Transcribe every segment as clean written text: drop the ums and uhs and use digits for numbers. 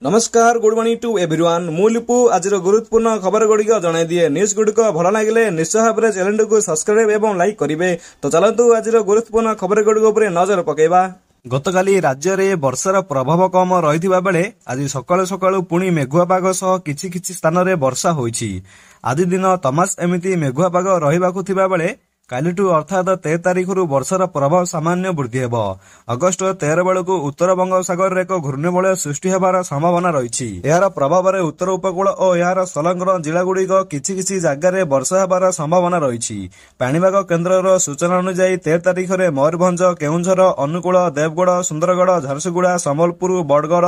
नमस्कार good morning to everyone मु लिपु आज गुरुत्वपूर्ण खबर गुड़िक जन दिए न्यूज गुड़िक भल लगे निश्चय भाव चैनल को सब्सक्राइब एवं लाइक करेंगे। तो चलतु आज गुरुत्वपूर्ण खबर गुड़िक नजर पकेबा। गतकाली राज्य में वर्षार प्रभाव कम रही बेले आज सकाळु सकाळु पुणी मेघुआ पाग सह किछि स्थान में वर्षा होईछि। आज दिन तमास एमिति मेघुआ पाग रहिबाकु थिबा बेले कालिठू अर्थात 13 तारिख वर्षार प्रभाव सामान्य वृद्धि हेब। अगस्ट 13 बेलू उत्तर बंगोपसागर एक घूर्णिबलय सृष्टि होबार संभावना रही। यार प्रभाव में उत्तर उपकूल और यार संलग्न जिलागुड़िक किछि जगार वर्षा होबार संभावना रही। पाणीपाग केन्द्र सूचना अनुसार 13 तारिख में मयूरभंज, केउंझर, अनुकूल, देवगढ़, सुंदरगढ़, झारसुगुड़ा, संबलपुर, बड़गढ़,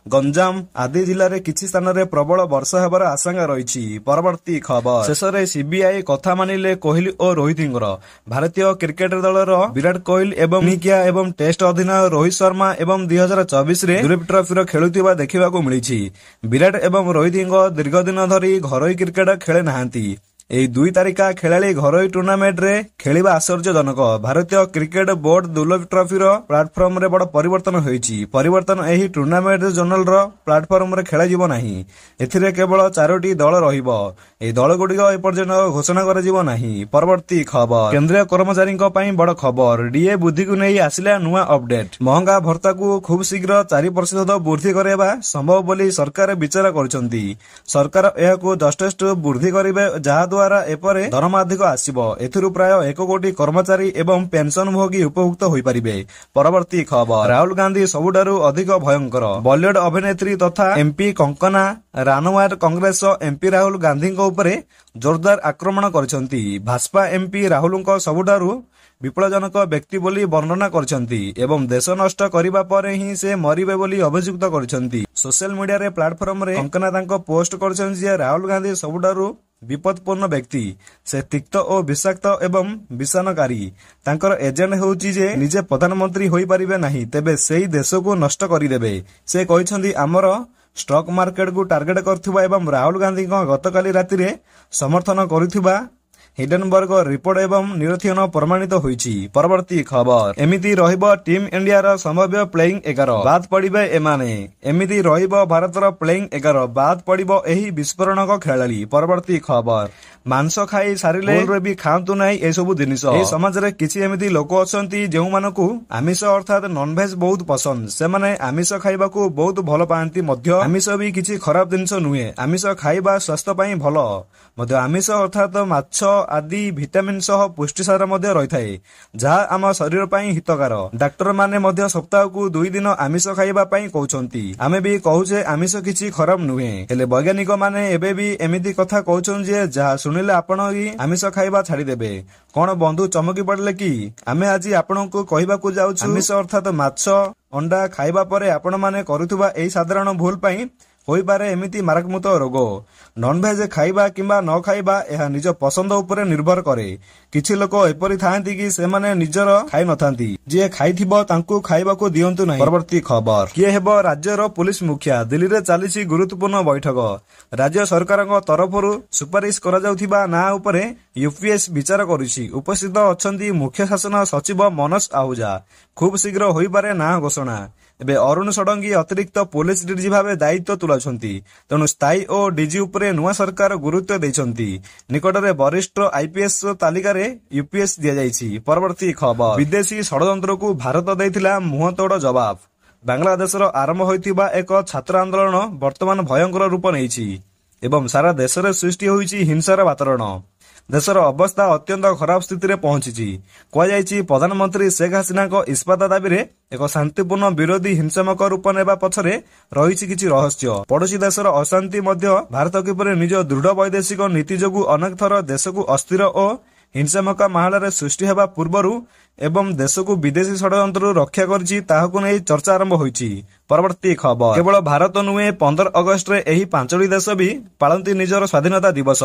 गंजाम आदि जिले में किछि स्थान में प्रबल वर्षा होबार आशंका रही। परवर्ती खबर शेष में सीबीआई कथा मानिले कोहली और रोहित। भारतीय क्रिकेट दलर विराट कोहली एवं निकिया एवं टेस्ट अधिनायक रोहित शर्मा एवं 2024 रे दुलीप ट्रॉफी खेलुवा देखा मिली। विराट एवं रोहित दीर्घ दिन धरी घरोई क्रिकेट खेले नाहांती। एई 2 तारिखा खेलाड़ी घरोई टूर्नामेंट रे खेलिबा आश्चर्यजनक। भारतीय cricket board Duleep trophy platform रे बड़ परिवर्तन होईछि। परिवर्तन एही टूर्नामेंट जोनल रो प्लाटफॉर्म रे खेला जिवो नाही। एथिरे केवल 4टी दल रहिबो। एई दल गुडिक एपर्यंत घोषणा करा जिवो नाही। परवर्ती खबर केंद्रीय कर्मचारी बड़ खबर डीए वृद्धि को नहीं आसिला नुआ अपडेट। महंगा भत्ता को खूब शीघ्र 4% वृद्धि करबा संभव बोली सरकार विचार करछंती। सरकार एहाकू जस्टेस्ट वृद्धि करिवे जहा द्वारा एपरे दरमा अधिक आसिबो। एथिरु प्राय 1 कोटी कर्मचारी एवं पेंशन भोगी उपभुक्त होई परिबे। परवर्ती खबर राहुल गांधी सबुठारु अधिक भयंकर। बॉलीवुड अभिनेत्री तथा एमपी कंकना रानवार कांग्रेस एमपी राहुल गांधी उपरे जोरदार आक्रमण करछंती। भाजपा एमपी राहुल सबुठारु विप्लवजनक व्यक्ति बोली वर्णना करछंती एवं देश नष्ट करिबा परे ही से मरिबे बोली अभियुक्त करछंती। सोशल मीडिया रे प्लेटफॉर्म रे कंकना तांको पोस्ट करछंती जे राहुल गांधी सबुठारु विपदपूर्ण व्यक्ति। से तिक्त और विषाक्त एवं विषाणकारी। तांकर एजेंट होउची जे निजे प्रधानमंत्री होई परिबे नाही तेबे सेही देश को नष्ट करिदेबे। से कहिसंती हमर स्टॉक मार्केट को टार्गेट करथिबा एवं राहुल गांधी गतकाली राति रे समर्थन करुथिबा हिडनबर्ग रिपोर्ट एवं निरथियन प्रमाणित होईछि। परवर्ती खबर एमिति रहिबो टीम इंडिया रो संभाव्य प्लेइंग 11 बाद पड़िबे एमाने। एमिति रहिबो भारतर प्लेइंग 11 बाद पड़िबो एही विस्फोरणक खेलाड़ी। परवर्ती खबर मांस खाई सारिले रे भी खांतु नाही ए सब जिनिस। ए समाज रे किछि एमिति लोक अछंती जेउ मानकु आमिष अर्थात नॉन वेज बहुत पसंद। से माने आमिष खाइबाकू बहुत भल पांती मध्य। आमिष भी किछि खराब जिनिस नुहे। आमिष खाइबा स्वास्थ्य पई भल मध्य। आमिष अर्थात माछ आदि विटामिन सह पुष्टिसार मध्य रही थाए जहाँ आम शरीर पई हितकार। डाक्टर माने मध्य सप्ताह को 2 दिन आमिष खाइबा पई कहउछंती। आमे भी कहूचे आमिष किछि खराब नुहे। हेले वैज्ञानिक माने एबे भी एमिति कथा कहउछन जे जहाँ सुनिले आपण ही आमिष खाइबा छाड़ी देबे। कोन बंधु चमकी पड़ले कि आमे आज आपनको कहिबाकू जाउछु आमिष अर्थात माछ अंडा खाइबा परे आपण माने करूथुबा एई साधारण भूल पई होई पारे एमिति मारात्मक रोग। नॉन वेज खाइबा किंबा न खाइबा यह निज पसंद उपरे निर्भर करे। किछि लोक एपरि थांती कि से माने निजर खाइ नथांती जे खाइथिबो तांकू खाइबाकू दियंतु नाही। परवर्ती खबर किए हेबो राज्यर पुलिस मुखिया। दिल्ली रे चालिछि गुरुत्वपूर्ण बैठक। राज्य सरकारक तरफरु सुपारिश करा जाउथिबा ना उपरे यूपीएस विचार करूछि। उपस्थित अछंती मुख्य शासन सचिव मनोज आहूजा। खूब शीघ्र होई पारे ना घोषणा। एबे अरुण षडंगी अतिरिक्त पुलिस डीजी भावे दायित्व तुलाछंती। तेणु स्थायी और डीजी उपरे नुआ सरकार गुरुत्व दैछंती। निकटरे वरिष्ठ आईपीएस तालिका रे यूपीएस दिया जाइछि। परवर्ती खबर विदेशी षडयंत्र को भारत दैथिला मुहतोड़ जवाब। बांग्लादेशर आरंभ होइथिबा एक छात्र आंदोलन वर्तमान भयंकर रूप नेइछि एवं सारा देश रे सृष्टि होइछि हिंसार वातावरण। देशर अवस्था अत्यंत खराब स्थिति में पहुंची। कहुଯାଇଛି प्रधानमंत्री शेख हसीना इस्पात दाबी रे एक शांतिपूर्ण विरोधी हिंसात्मक रूप नेबा पछरे रहिछि किछि रहस्य। पड़ोशी देशर अशांति मध्य भारत किपरि निज दृढ़ वैदेशिक नीति जोगु अनेक थर देश को अस्थिर और हिंसात्मक माहौल सृष्टि हेबा पूर्वरु एवं देश को विदेशी षडयंत्र रक्षा करछि ताहाकु नै चर्चा आरंभ होईछि। परवर्ती खबर केवल भारत नुहे 15 अगस्त रे एही 5टी देश भी पालंती निजर स्वाधीनता दिवस।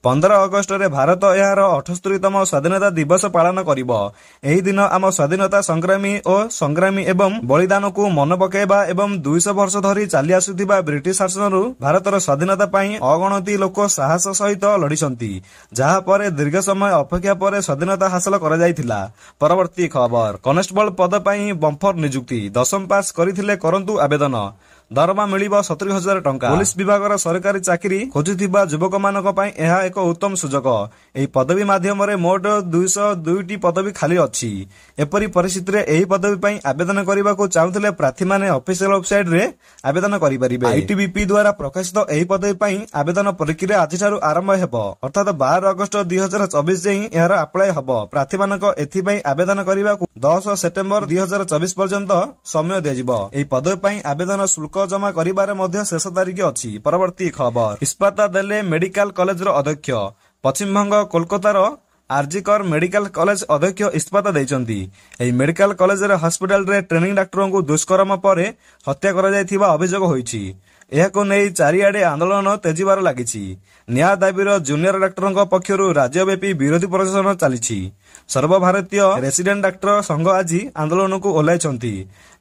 15 अगस्त रे भारत यार 78तम स्वाधीनता दिवस पालन करिबो। एही दिन आम स्वाधीनता संग्रामी एवं बलिदान को मन पकेबा एवं 200 वर्ष धरी चली आसुथिबा ब्रिटिश शासनरु भारतर स्वाधीनता पई अगणति लोक साहस सहित लढिसंती जहा परे दीर्घ समय अपेक्षा परे स्वाधीनता हासिल करा जायथिला। परवर्ती खबर कनेस्टेबल पद पई बम्फर नियुक्ति 10म पास करिथिले करंतु आवेदन। ଦରମା ମିଳିବ 70,000 ଟଙ୍କା। ପୁଲିସ ବିଭାଗର ସରକାରୀ ଚାକିରି ଖୋଜୁଥିବା ଯୁବକମାନଙ୍କ ପାଇଁ ଏହା ଏକ ଉତ୍ତମ ସୁଯୋଗ। ଏହି ପଦବୀ ମାଧ୍ୟମରେ ମୋଟ 202ଟି ପଦବୀ ଖାଲି ଅଛି। ଏପରି ପରିସ୍ଥିତିରେ ଏହି ପଦବୀ ପାଇଁ ଆବେଦନ କରିବାକୁ ଚାହୁଁଥିଲେ ପ୍ରାର୍ଥୀମାନେ ଅଫିସିଆଲ ୱେବସାଇଟରେ ଆବେଦନ କରିପାରିବେ। ଆଇଟିବିପି ଦ୍ୱାରା ପ୍ରକାଶିତ ଏହି ପଦବୀ ପାଇଁ ଆବେଦନ ପ୍ରକ୍ରିୟା ଆଜିଠାରୁ ଆରମ୍ଭ ହେବ, ଅର୍ଥାତ୍ 12 ଅଗଷ୍ଟ 2024 ଯାଏଁ ଏହାର ଆପ୍ଲାଏ ହେବ। ପ୍ରାର୍ଥୀମାନଙ୍କ ଏଥିପାଇଁ ଆବେଦନ କରିବାକୁ 10 ସେପ୍ଟେମ୍ବର 2024 ପର୍ଯ୍ୟନ୍ତ ସମୟ ଦିଆଯିବ। ଏହି ପଦବୀ ପାଇଁ ଆବେଦନ ଶୁଳ୍କ ଜମା କରିବାରେ ମଧ୍ୟ ଶେଷ ତାରିଖ ଅଛି। ପରବର୍ତ୍ତୀ ଖବର, ଇସ୍ପାତ ଦେଲେ ମେଡିକାଲ କଲେଜର ଅଧ୍ୟକ୍ଷ। ପଶ୍ଚିମବଙ୍ଗ କୋଲକାତାର ଆରଜିକର ମେଡିକାଲ କଲେଜ ଅଧ୍ୟକ୍ଷ ଇସ୍ତଫା ଦେଇଛନ୍ତି। ଏହି ମେଡିକାଲ କଲେଜରେ ହସ୍ପିଟାଲରେ ଟ୍ରେନିଂ ଡାକ୍ତରଙ୍କୁ ଦୁଷ୍କର୍ମ ପରେ ହତ୍ୟା କରାଯାଇଥିବା ଅଭିଯୋଗ ହୋଇଛି। ଏହାକୁ ନେଇ ଚାରିଆଡେ ଆନ୍ଦୋଳନ ତେଜିବାର ଲାଗିଛି। ନ୍ୟାୟ ଦାବିର ଜୁନିୟର ଡାକ୍ତରଙ୍କ ପକ୍ଷରୁ ରାଜ୍ୟବ୍ୟାପୀ ବିରୋଧୀ ପ୍ରଦର୍ଶନ ଚାଲିଛି। ସର୍ବଭାରତୀୟ ରେସିଡେଣ୍ଟ ଡାକ୍ତର ସଂଘ ଆଜି ଆନ୍ଦୋଳନକୁ ଓହ୍ଲାଇଛନ୍ତି।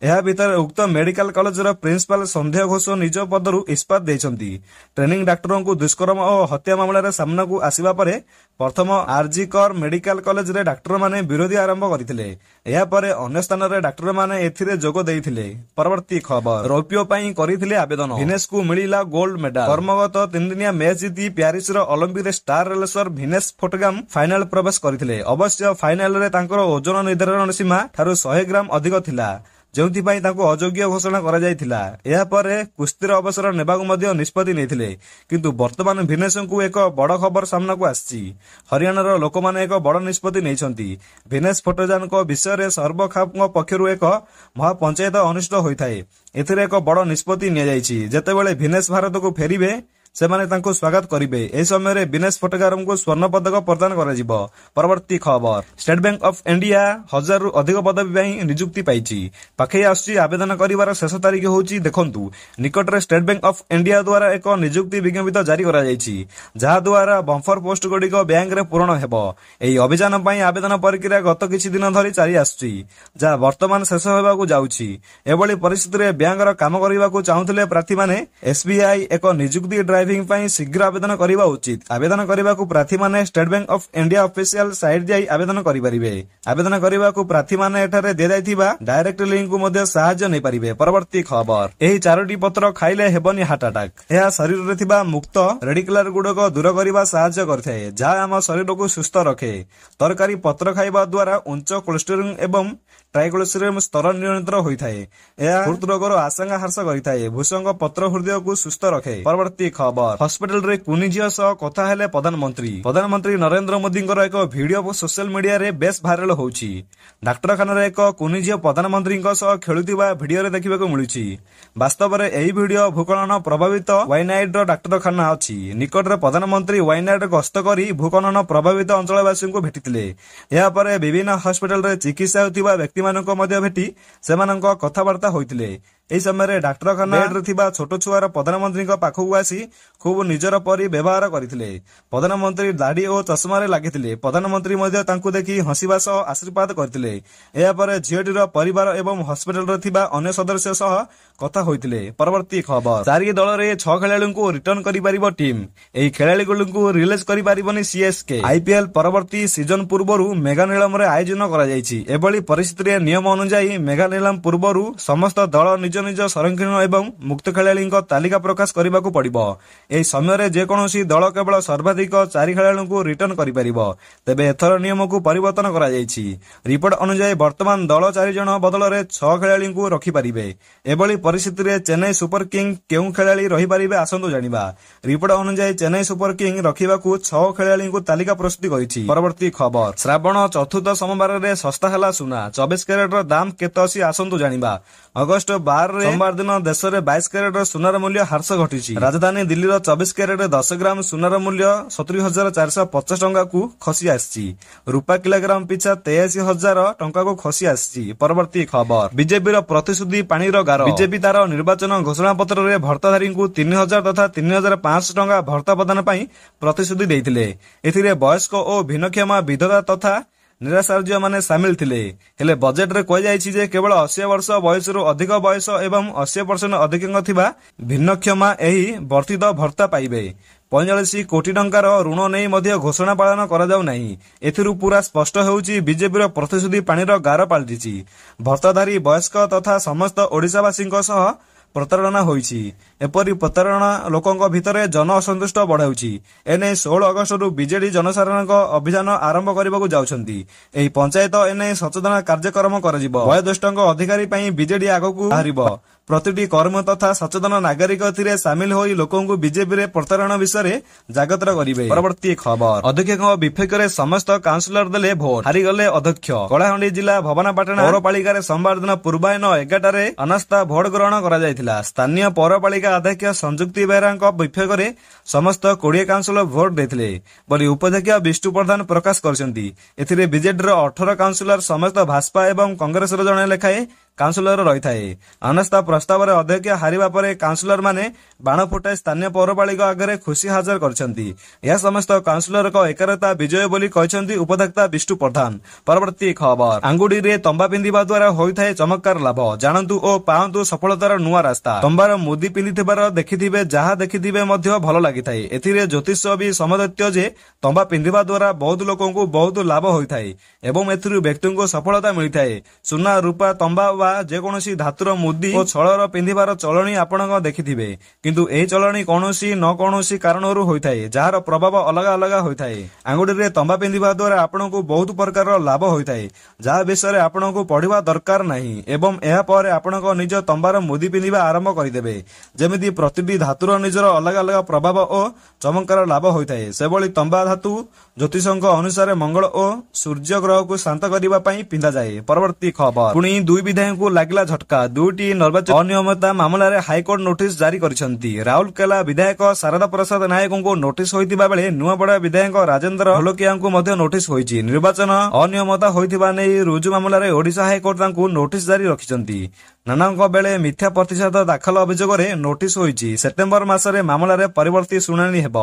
ଏହା ଭିତରେ ଉକ୍ତ ମେଡିକାଲ କଲେଜର ପ୍ରିନ୍ସିପାଲ ସନ୍ଧ୍ୟା ଘୋଷ ନିଜ ପଦରୁ ଇସ୍ତଫା ଦେଇଛନ୍ତି। ଟ୍ରେନିଂ ଡାକ୍ତରଙ୍କୁ ଦୁଷ୍କର୍ମ ଓ ହତ୍ୟା ମାମଲାରେ ସାମ୍ନାକୁ ଆସିବା ପରେ ପ୍ରଥମ ଆରଜିକର ମେଡିକାଲ କଲେଜରେ ଡାକ୍ତରମାନେ ବିରୋଧୀ ଆରମ୍ଭ କରିଥିଲେ। ଏହାପରେ ଅନ୍ୟ ସ୍ଥାନରେ ଡାକ୍ତରମାନେ ଏଥିରେ ଯୋଗ ଦେଇଥିଲେ। ପରବର୍ତ୍ତୀ ଖବର, ରୌପ୍ୟ ପାଇଁ କରିଥିଲେ ଆବେଦନ, ଭିନେସକୁ ମିଳିଲା ଗୋଲ୍ଡ ମେଡାଲ। କର୍ମଗତ 3 ଦିନିଆ ମ୍ୟାଚ୍ ଜିତି ପ୍ୟାରିସର ଅଲିମ୍ପିକରେ ଷ୍ଟାର ରେସଲର ଭିନେସ ଫୋଟଗାମ ଫାଇନାଲ ପ୍ରବେଶ କରିଥିଲେ। ଅବଶ୍ୟ ଫାଇନାଲରେ ତାଙ୍କର ଓଜନ ନିର୍ଦ୍ଧାରଣ ସୀମା ଠାରୁ 100 ଗ୍ରାମ ଅଧିକ ଥିଲା, ଯେଉଁଥିପାଇଁ ତାଙ୍କୁ ଅଯୋଗ୍ୟ ଘୋଷଣା କରାଯାଇଥିଲା। ଏହାପରେ କୁସ୍ତିର ଅବସର ନେବାକୁ ମଧ୍ୟ ନିଷ୍ପତ୍ତି ନେଇଥିଲେ। କିନ୍ତୁ ବର୍ତ୍ତମାନ ଭିନେସଙ୍କୁ ଏକ ବଡ଼ ଖବର ସାମ୍ନାକୁ ଆସିଛି। ହରିୟାଣାର ଲୋକମାନେ ଏକ ବଡ଼ ନିଷ୍ପତ୍ତି ନେଇଛନ୍ତି। ଭିନେସ ଫୋଟଗାମଙ୍କ ବିଷୟରେ ସର୍ବଖାପଙ୍କ ପକ୍ଷରୁ ଏକ ମହାପଞ୍ଚାୟତ ଅନୁଷ୍ଠିତ ହୋଇଥାଏ। ଏଥିରେ ଏକ ବଡ଼ ନିଷ୍ପତ୍ତି ନିଆଯାଇଛି। ଯେତେବେଳେ ଭିନେସ ଭାରତକୁ ଫେରିବେ ସେମାନେ ତାଙ୍କୁ ସ୍ୱାଗତ କରିବେ। ଏହି ସମୟରେ ଭିନେସ ଫୋଟଗାମଙ୍କୁ ସ୍ୱର୍ଣ୍ଣ ପଦକ ପ୍ରଦାନ କରାଯିବ। ପରବର୍ତ୍ତୀ ଖବର, ଷ୍ଟେଟ୍ ବ୍ୟାଙ୍କ ଅଫ୍ ଇଣ୍ଡିଆ 1000ରୁ ଅଧିକ ପଦବୀ ପାଇଁ ନିଯୁକ୍ତି ପାଇଛି। ପାଖେଇ ଆସୁଛି ଆବେଦନ କରିବାର ଶେଷ ତାରିଖ ହେଉଛି। ଦେଖନ୍ତୁ, ନିକଟରେ ଷ୍ଟେଟ୍ ବ୍ୟାଙ୍କ ଅଫ୍ ଇଣ୍ଡିଆ ଦ୍ୱାରା ଏକ ନିଯୁକ୍ତି ବିଜ୍ଞପ୍ତି ଜାରି କରାଯାଇଛି, ଯାହାଦ୍ୱାରା ବମ୍ଫର ପୋଷ୍ଟ ଗୁଡ଼ିକ ବ୍ୟାଙ୍କରେ ପୂରଣ ହେବ। ଏହି ଅଭିଯାନ ପାଇଁ ଆବେଦନ ପ୍ରକ୍ରିୟା ଗତ କିଛି ଦିନ ଧରି ଚାଲି ଆସୁଛି, ଯାହା ବର୍ତ୍ତମାନ ଶେଷ ହେବାକୁ ଯାଉଛି। ଏଭଳି ପରିସ୍ଥିତିରେ ବ୍ୟାଙ୍କର କାମ କରିବାକୁ ଚାହୁଁଥିଲେ ପ୍ରାର୍ଥୀମାନେ ଏସବିଆଇ ଏକ ନିଯୁକ୍ତି ଡ୍ରାଇଭ୍ ପାଇଁ ଶୀଘ୍ର ଆବେଦନ କରିବା ଉଚିତ। ଆବେଦନ କରିବାକୁ ପ୍ରାର୍ଥୀମାନେ state bank of India official site ଯାଇ ଆବେଦନ କରିପାରିବେ। ଆବେଦନ କରିବାକୁ ପ୍ରାର୍ଥୀମାନେ ଏଠାରେ ଦିଆଯାଇଥିବା ଡାଇରେକ୍ଟ ଲିଙ୍କକୁ ମଧ୍ୟ ସାହାଯ୍ୟ ନେଇପାରିବେ। ପରବର୍ତ୍ତୀ ଖବର, ଏହି 4ଟି ପତ୍ର ଖାଇଲେ ହେବନି ହାର୍ଟ ଆଟାକ୍। ଏହା ଶରୀରରେ ଥିବା ମୁକ୍ତ ରେଡିକୁଲାର ଗୁଡିକ ଦୂର କରିବା ସାହାଯ୍ୟ କରିଥାଏ, ଯାହା ଆମ ଶରୀରକୁ ସୁସ୍ଥ ରଖେ। ତରକାରୀ ପତ୍ର ଖାଇବା ଦ୍ୱାରା ଉଚ୍ଚ କୋଲେଷ୍ଟ୍ରଲ ଏବଂ ଟ୍ରାଇଗ୍ଲିସେରାଇଡ୍ ସ୍ତର ନିୟନ୍ତ୍ରଣ ହୋଇଥାଏ। ଏହା ହୃଦରୋଗର ଆଶଙ୍କା ହ୍ରାସ କରିଥାଏ। ଭୃଷଙ୍ଗ ପତ୍ର ହୃଦୟକୁ ସୁସ୍ଥ ରଖେ। ପରବର୍ତ୍ତୀ ଖବର, ହସ୍ପିଟାଲରେ କୁନି ଝିଅ ସହ କଥା ହେଲେ ପ୍ରଧାନମନ୍ତ୍ରୀ ନରେନ୍ଦ୍ର ମୋଦିଙ୍କର ଏକ ଭିଡିଓ ସୋସିଆଲ ମିଡିଆରେ ବେଶ୍ ଭାଇରାଲ ହେଉଛି। ଡାକ୍ତରଖାନାରେ ଏକ କୁନି ଝିଅ ପ୍ରଧାନମନ୍ତ୍ରୀଙ୍କ ସହ ଖେଳୁଥିବା ଭିଡିଓରେ ଦେଖିବାକୁ ମିଳୁଛି। ବାସ୍ତବରେ ଏହି ଭିଡିଓ ଭୂକଳନ ପ୍ରଭାବିତ ୱାଇନାଇଡର ଡାକ୍ତରଖାନା ଅଛି। ନିକଟରେ ପ୍ରଧାନମନ୍ତ୍ରୀ ୱାଇନାଇଡ ଗସ୍ତ କରି ଭୂକଳନ ପ୍ରଭାବିତ ଅଞ୍ଚଳବାସୀଙ୍କୁ ଭେଟିଥିଲେ। ଏହାପରେ ବିଭିନ୍ନ ହସ୍ପିଟାଲରେ ଚିକିତ୍ସା ହେଉଥିବା ବ୍ୟକ୍ତିମାନଙ୍କୁ ମଧ୍ୟ ଭେଟି ସେମାନଙ୍କ କଥାବାର୍ତ୍ତା ହୋଇଥିଲେ। ଏହି ସମୟରେ ଡାକ୍ତରଖାନା ବେଡ୍ରେ ଥିବା ଛୋଟ ଛୁଆର ପ୍ରଧାନମନ୍ତ୍ରୀଙ୍କ ପାଖକୁ ଆସି ଖୁବ୍ ନିଜର ପରି ବ୍ୟବହାର କରିଥିଲେ। ପ୍ରଧାନମନ୍ତ୍ରୀ ଦାଢି ଓ ଚଷମାରେ ଲାଗିଥିଲେ। ପ୍ରଧାନମନ୍ତ୍ରୀ ମଧ୍ୟ ତାଙ୍କୁ ଦେଖି ହସିବା ସହ ଆଶୀର୍ବାଦ କରିଥିଲେ। ଏହାପରେ ଝିଅଟିର ପରିବାର ଏବଂ ହସ୍ପିଟାଲରେ ଥିବା ଅନ୍ୟ ସଦସ୍ୟ ସହ କଥା ହୋଇଥିଲେ। ପରବର୍ତ୍ତୀ ଖବର, 4 ଦଳରେ 6 ଖେଳାଳିଙ୍କୁ ରିଟର୍ଣ୍ଣ କରିପାରିବ ଟିମ୍। ଏହି ଖେଳାଳିମାନଙ୍କୁ ରିଲିଜ୍ କରିପାରିବନି ସିଏସ୍କେ। ଆଇପିଏଲ୍ ପରବର୍ତ୍ତୀ ସିଜନ ପୂର୍ବରୁ ମେଗା ନିଲାମରେ ଆୟୋଜନ କରାଯାଇଛି। ଏଭଳି ପରିସ୍ଥିତିରେ ନିୟମ ଅନୁଯାୟୀ ମେଗା ନିଲାମ ପୂର୍ବରୁ ସମସ୍ତ ଦଳ ନିଜ ନିଜ ସଂରକ୍ଷଣ ଏବଂ ମୁକ୍ତ ଖେଳାଳିଙ୍କ ତାଲିକା ପ୍ରକାଶ କରିବାକୁ ପଡ଼ିବ। ଏହି ସମୟରେ ଯେକୌଣସି ଦଳ କେବଳ ସର୍ବାଧିକ 4 ଖେଳାଳିଙ୍କୁ ରିଟର୍ଣ୍ଣ କରିପାରିବ। ତେବେ ଏଥର ନିୟମକୁ ପରିବର୍ତ୍ତନ କରାଯାଇଛି। ରିପୋର୍ଟ ଅନୁଯାୟୀ ବର୍ତ୍ତମାନ ଦଳ 4 ଜଣ ବଦଳରେ 6 ଖେଳାଳିଙ୍କୁ ରଖିପାରିବେ। ଏଭଳି ପରିସ୍ଥିତିରେ ଚେନ୍ନାଇ ସୁପର କିଙ୍ଗ କେଉଁ ଖେଳାଳି ରହିପାରିବେ ଆସନ୍ତୁ ଜାଣିବା। ରିପୋର୍ଟ ଅନୁଯାୟୀ ଚେନ୍ନାଇ ସୁପର କିଙ୍ଗ ରଖିବାକୁ 6 ଖେଳାଳିଙ୍କୁ ତାଲିକା ପ୍ରସ୍ତୁତ କରିଛି। ପରବର୍ତ୍ତୀ ଖବର, ଶ୍ରାବଣ ଚତୁର୍ଥ ସୋମବାରରେ ଶସ୍ତା ହେଲା ସୁନା। 24 କ୍ୟାରେଟର ଦାମ କେତେ ଅଛି ଆସନ୍ତୁ ଜାଣିବା। ଅଗଷ୍ଟ 12 ସୋମବାର ଦିନ ଦେଶରେ 22 କ୍ୟାରେଟର ସୁନାର ମୂଲ୍ୟ ହ୍ରାସ ଘଟିଛି। ରାଜଧାନୀ ଦିଲ୍ଲୀର 24 କ୍ୟାରେଟରେ 10 ଗ୍ରାମ ସୁନାର ମୂଲ୍ୟ 70,450 ଟଙ୍କାକୁ ଖସି ଆସିଛି। ରୂପା କିଲୋଗ୍ରାମ ପିଛା 83,000 ଟଙ୍କାକୁ ଖସି ଆସିଛି। ପରବର୍ତ୍ତୀ ଖବର, ବିଜେପିର ପ୍ରତିଶ୍ରୁତି ପାଣିର ଗାର। ବିଜେପି ତାର ନିର୍ବାଚନ ଘୋଷଣାପତ୍ରରେ ଭର୍ତ୍ତାଧାରୀଙ୍କୁ 3,000 ତଥା 3,500 ଟଙ୍କା ଭର୍ତ୍ତା ପ୍ରଦାନ ପାଇଁ ପ୍ରତିଶ୍ରୁତି ଦେଇଥିଲେ। ଏଥିରେ ବୟସ୍କ ଓ ଭିନ୍ନକ୍ଷମ ବିଧବା ତଥା ନିରାଶ୍ରୟମାନେ ସାମିଲ ଥିଲେ। ହେଲେ ବଜେଟରେ କୁହାଯାଇଛି ଯେ କେବଳ 80 ବର୍ଷ ବୟସରୁ ଅଧିକ ବୟସ ଏବଂ 80% ଅଧିକ ଥିବା ଭିନ୍ନକ୍ଷମା ଏହି ବର୍ଦ୍ଧିତ ଭତ୍ତା ପାଇବେ। 45 କୋଟି ଟଙ୍କାର ଋଣ ନେଇ ମଧ୍ୟ ଘୋଷଣା ପାଳନ କରାଯାଉ ନାହିଁ। ଏଥିରୁ ପୁରା ସ୍ପଷ୍ଟ ହେଉଛି ବିଜେପିର ପ୍ରତିଶ୍ରୁତି ପାଣିର ଗାର ପାଲଟିଛି। ଭତ୍ତାଧାରୀ ବୟସ୍କ ତଥା ସମସ୍ତ ଓଡ଼ିଶାବାସୀଙ୍କ ସହ ପ୍ରତାରଣା ହୋଇଛି। ଏପରି ପ୍ରତାରଣା ଲୋକଙ୍କ ଭିତରେ ଜନ ଅସନ୍ତୁଷ୍ଟ ବଢାଉଛି। ଏନେଇ 16 ଅଗଷ୍ଟରୁ ବିଜେଡି ଜନସାଧାରଣଙ୍କ ଅଭିଯାନ ଆରମ୍ଭ କରିବାକୁ ଯାଉଛନ୍ତି। ଏହି ପଞ୍ଚାୟତ ଏନେଇ ସଚେତନ କାର୍ଯ୍ୟକ୍ରମ କରାଯିବ। ବୟୋଜ୍ୟେଷ୍ଠଙ୍କ ଅଧିକାରୀ ପାଇଁ ବିଜେଡି ଆଗକୁ ବାହାରିବ। ପ୍ରତିଟି କର୍ମୀ ତଥା ସଚେତନ ନାଗରିକ ଏଥିରେ ସାମିଲ ହୋଇ ଲୋକଙ୍କୁ ବିଜେପିରେ ପ୍ରତାରଣା ବିଷୟରେ ଜାଗତ କରିବେ। ପରବର୍ତ୍ତୀ ଖବର, ଅଧ୍ୟକ୍ଷଙ୍କ ବିପକ୍ଷରେ ସମସ୍ତ କାଉନସିଲର ଦେଲେ ଭୋଟ, ହାରିଗଲେ ଅଧ୍ୟକ୍ଷ। କଳାହାଣ୍ଡି ଜିଲ୍ଲା ଭବାନାପାଟଣା ପୌରପାଳିକାରେ ସୋମବାର ଦିନ ପୂର୍ବାହ୍ନ 11ଟାରେ ଅନାସ୍ଥା ଭୋଟ ଗ୍ରହଣ କରାଯାଇଥିଲା। ସ୍ଥାନୀୟ ପୌରପାଳିକା ଅଧ୍ୟକ୍ଷ ସଂଯୁକ୍ତି ବେହେରାଙ୍କ ବିପକ୍ଷରେ ସମସ୍ତ 20 କାଉନସିଲର ଭୋଟ ଦେଇଥିଲେ ବୋଲି ଉପାଧ୍ୟକ୍ଷ ବିଷ୍ଣୁ ପ୍ରଧାନ ପ୍ରକାଶ କରିଛନ୍ତି। ଏଥିରେ ବିଜେଡିର 18 କାଉନସିଲର ସମସ୍ତ ଭାଜପା ଏବଂ କଂଗ୍ରେସର ଜଣେ ଲେଖାଏଁ କାଉନସିଲର ରହିଥାଏ। ଅନାସ୍ଥା ପ୍ରସ୍ତାବରେ ଅଧ୍ୟକ୍ଷ ହାରିବା ପରେ କାଉନସିଲରମାନେ ବାଣ ଫୁଟାଇ ସ୍ଥାନୀୟ ପୌରପାଳିକା ଆଗରେ ଖୁସି ହାଜର କରିଛନ୍ତି। ଏହା ସମସ୍ତ କାଉନସିଲରଙ୍କ ଏକରତା ବିଜୟ ବୋଲି କହିଛନ୍ତି ଉପାଧ୍ୟକ୍ଷ ବିଷ୍ଣୁ ପ୍ରଧାନ। ପରବର୍ତ୍ତୀ ଖବର, ଆଙ୍ଗୁଠିରେ ତମ୍ବା ପିନ୍ଧିବା ଦ୍ୱାରା ହୋଇଥାଏ ଚମତ୍କାର ଲାଭ, ଜାଣନ୍ତୁ ଓ ପାଆନ୍ତୁ ସଫଳତାର ନୂଆ ରାସ୍ତା। ତମ୍ବାର ମୁଦି ପିନ୍ଧିଥିବାର ଦେଖିଥିବେ, ଯାହା ଦେଖିଥିବେ ମଧ୍ୟ ଭଲ ଲାଗିଥାଏ। ଏଥିରେ ଜ୍ୟୋତିଷ ବି ସମଦୈତ୍ୟ ଯେ ତମ୍ବା ପିନ୍ଧିବା ଦ୍ୱାରା ବହୁତ ଲୋକଙ୍କୁ ବହୁତ ଲାଭ ହୋଇଥାଏ ଏବଂ ଏଥିରୁ ବ୍ୟକ୍ତିଙ୍କୁ ସଫଳତା ମିଳିଥାଏ। ସୁନା, ରୂପା, ତମ୍ବା ବା ଯେକୌଣସି ଧାତୁର ମୁଦି ଓ ଛଳର ପିନ୍ଧିବାର ଚଳଣି ଆପଣ ଦେଖିଥିବେ, କିନ୍ତୁ ଏହି ଚଳଣି କୌଣସି ନ କୌଣସି କାରଣରୁ ହୋଇଥାଏ, ଯାହାର ପ୍ରଭାବ ଅଲଗା ଅଲଗା ହୋଇଥାଏ। ଆଙ୍ଗୁଠିରେ ତମ୍ବା ପିନ୍ଧିବା ଦ୍ୱାରା ଆପଣଙ୍କୁ ବହୁତ ପ୍ରକାରର ଲାଭ ହୋଇଥାଏ, ଯାହା ବିଷୟରେ ଆପଣଙ୍କୁ ପଢିବା ଦରକାର ନାହିଁ ଏବଂ ଏହା ପରେ ଆପଣଙ୍କ ନିଜ ତମ୍ବାର ମୁଦି ପିନ୍ଧିବା ଆରମ୍ଭ କରିଦେବେ। ଯେମିତି ପ୍ରତିଟି ଧାତୁର ନିଜର ଅଲଗା ଅଲଗା ପ୍ରଭାବ ଓ ଚମତ୍କାର ଲାଭ ହୋଇଥାଏ, ସେଭଳି ତମ୍ବା ଧାତୁ ଜ୍ୟୋତିଷଙ୍କ ଅନୁସାରେ ମଙ୍ଗଳ ଓ ସୂର୍ଯ୍ୟ ଗ୍ରହକୁ ଶାନ୍ତ କରିବା ପାଇଁ ପିନ୍ଧାଯାଏ। ପରବର୍ତ୍ତୀ ଖବର, ପୁଣି ଦୁଇ ବିଧାୟକଙ୍କୁ ଲାଗିଲା ଝଟକା। ଦୁଇଟି ନିର୍ବାଚନ ଅନିୟମିତତା ମାମଲାରେ ହାଇକୋର୍ଟ ନୋଟିସ ଜାରି କରିଛନ୍ତି। ରାଉରକେଲା ବିଧାୟକ ଶାରଦା ପ୍ରସାଦ ନାୟକଙ୍କୁ ନୋଟିସ ହୋଇଥିବା ବେଳେ ନୂଆପଡା ବିଧାୟକ ରାଜେନ୍ଦ୍ର ଢୋଲକିଆଙ୍କୁ ମଧ୍ୟ ନୋଟିସ ହୋଇଛି। ନିର୍ବାଚନ ଅନିୟମିତତା ହୋଇଥିବା ନେଇ ରୁଜୁ ମାମଲାରେ ଓଡ଼ିଶା ହାଇକୋର୍ଟ ତାଙ୍କୁ ନୋଟିସ ଜାରି ରଖିଛନ୍ତି। ନାନାଙ୍କ ବେଳେ ମିଥ୍ୟା ପ୍ରତିଶତ ଦାଖଲ ଅଭିଯୋଗରେ ନୋଟିସ ହୋଇଛି। ସେପ୍ଟେମ୍ବର ମାସରେ ମାମଲାରେ ପରବର୍ତ୍ତୀ ଶୁଣାଣି ହେବ।